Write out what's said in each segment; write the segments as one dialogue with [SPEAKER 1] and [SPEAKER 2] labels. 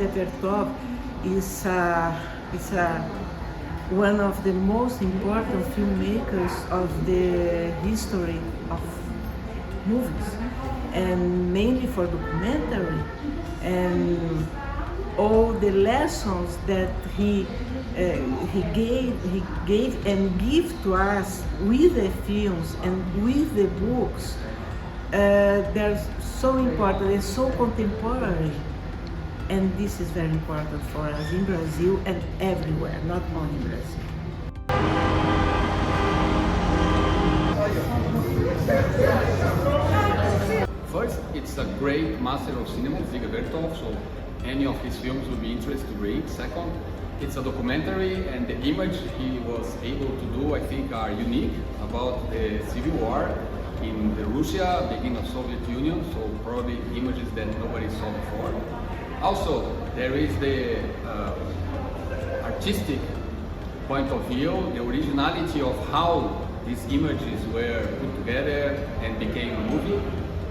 [SPEAKER 1] Vertov is one of the most important filmmakers of the history of movies, and mainly for documentary, and all the lessons that he gave and give to us with the films and with the books. They're so important and so contemporary. And this is very important for us in Brazil and everywhere, not only in Brazil.
[SPEAKER 2] First, it's a great master of cinema, Dziga Vertov, so any of his films will be interesting to read. Second, it's a documentary, and the image he was able to do, I think, are unique about the civil war in Russia, beginning of Soviet Union, so probably images that nobody saw before. Also, there is the artistic point of view, the originality of how these images were put together and became a movie,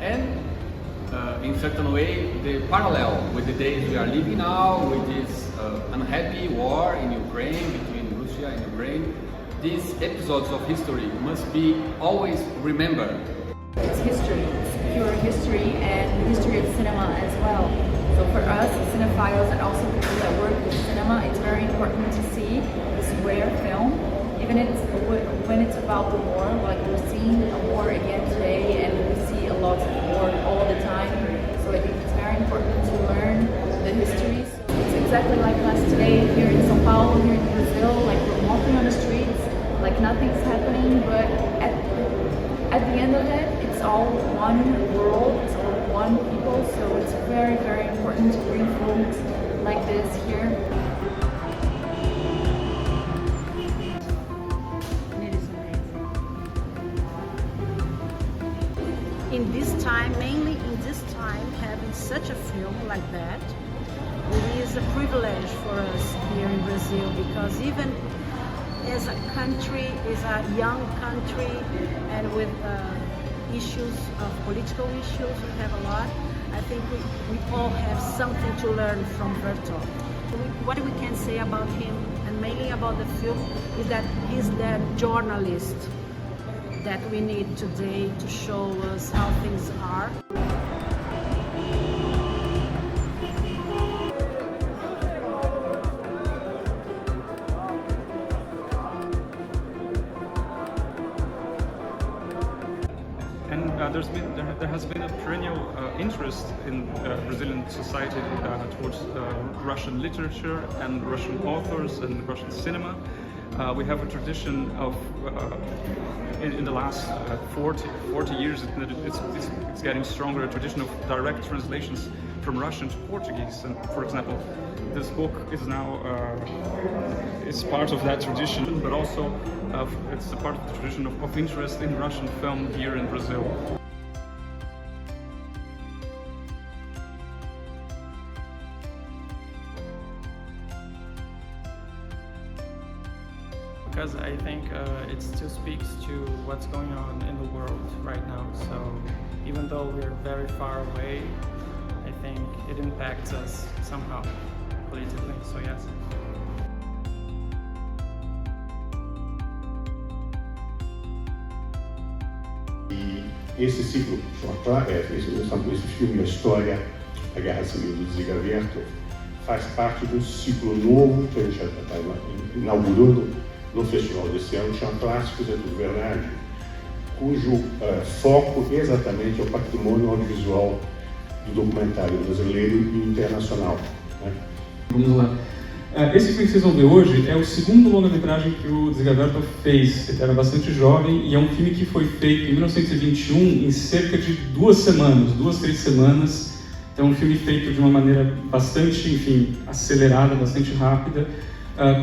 [SPEAKER 2] and in certain way, the parallel with the days we are living now, with this unhappy war in Ukraine, between Russia and Ukraine. These episodes of history must be always remembered.
[SPEAKER 3] It's history, it's pure history, and history of cinema as well. So for us, cinephiles and also people that work with cinema, it's very important to see this rare film, even when it's about the war. Like we're seeing a war again today, and we see a lot of war all the time. So I think it's very important to learn the histories. It's exactly like us today here in São Paulo, here in Brazil. Like we're walking on the streets, like nothing's happening, but at the end of it, it's all one world, it's all one people, so it's very, very important to bring films like this here.
[SPEAKER 4] It is amazing. In this time, mainly in this time, having such a film like that, it is a privilege for us here in Brazil, because even as a country, is a young country, and with issues, of political issues. We have a lot. I think we all have something to learn from Vertov. What we can say about him, and mainly about the film, is that he's that journalist that we need today to show us how things are.
[SPEAKER 5] There has been a perennial interest in Brazilian society towards Russian literature and Russian authors and Russian cinema. We have a tradition of, in the last 40 years, it's getting stronger, a tradition of direct translations from Russian to Portuguese. And for example, this book is now is part of that tradition, but also it's a part of the tradition of interest in Russian film here in Brazil.
[SPEAKER 6] Because I think it still speaks to what's going on in the world right now. So even though we're very far away, I think it impacts us somehow politically. So yes.
[SPEAKER 7] E esse ciclo, esse filme, a história, a Guerra Civil do Dziga Vertov, faz parte de um ciclo novo que a gente já está inaugurando no festival desse ano, que chama Clássicos é Tudo Verdade, cujo foco exatamente é o patrimônio audiovisual do documentário brasileiro e internacional. Né?
[SPEAKER 5] Vamos lá. Esse filme que vocês vão ver hoje é o segundo longa-metragem que o Dziga Vertov fez. Ele era bastante jovem e é um filme que foi feito em 1921 em cerca de 2 semanas, 3 semanas. Então é um filme feito de uma maneira bastante, enfim, acelerada, bastante rápida.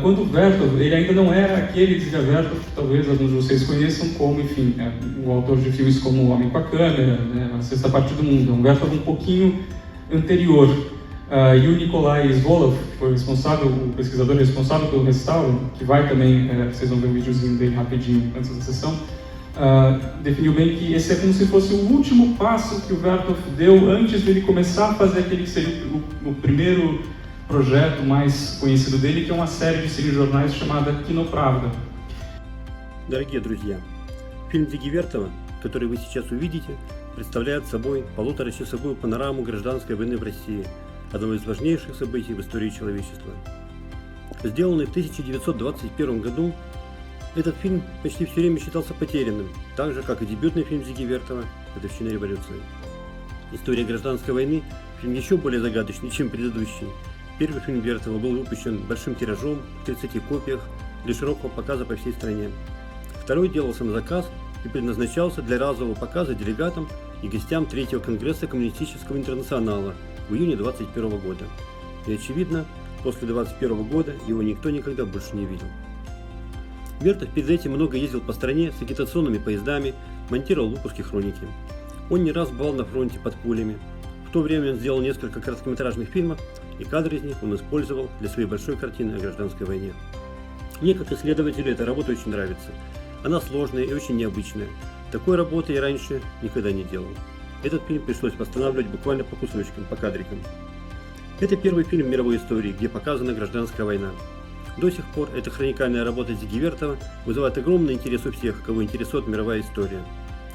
[SPEAKER 5] Quando o Vertov, ele ainda não era aquele Dziga Vertov que talvez alguns de vocês conheçam como, enfim, o autor de filmes como O Homem com a Câmera, né, A Sexta Parte do Mundo. É um Vertov um pouquinho anterior. E o Nikolai Zvolov, que foi o pesquisador responsável pelo restauro, que vai também, vocês vão ver um videozinho dele rapidinho antes da sessão, definiu bem que esse é como se fosse o último passo que o Vertov deu antes dele começar a fazer aquele que seria o primeiro projeto mais conhecido дele, que é uma série de cinejornais chamada Kinopravda.
[SPEAKER 8] Дорогие друзья, фильм Дзиги Вертова, который вы сейчас увидите, представляет собой 1,5-часовую панораму гражданской войны в России, одного из важнейших событий в истории человечества. Сделанный в 1921 году, этот фильм почти все время считался потерянным, так же, как и дебютный фильм Дзиги Вертова «Годовщина революции». История гражданской войны – фильм еще более загадочный, чем предыдущий. Первый фильм Вертова был выпущен большим тиражом в 30 копиях для широкого показа по всей стране. Второй делался на заказ и предназначался для разового показа делегатам и гостям Третьего конгресса Коммунистического интернационала в июне 1921 года. И очевидно, после 1921 года его никто никогда больше не видел. Вертов перед этим много ездил по стране с агитационными поездами, монтировал выпуски хроники. Он не раз бывал на фронте под пулями. В то время он сделал несколько короткометражных фильмов, и кадры из них он использовал для своей большой картины о гражданской войне. Мне, как исследователю, эта работа очень нравится. Она сложная и очень необычная. Такой работы я раньше никогда не делал. Этот фильм пришлось восстанавливать буквально по кусочкам, по кадрикам. Это первый фильм в мировой истории, где показана гражданская война. До сих пор эта хроникальная работа Дзиги Вертова вызывает огромный интерес у всех, кого интересует мировая история.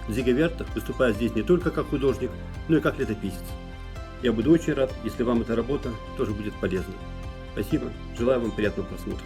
[SPEAKER 8] Дзига Вертов выступает здесь не только как художник, но и как летописец. Я буду очень рад, если вам эта работа тоже будет полезна. Спасибо, желаю вам приятного просмотра.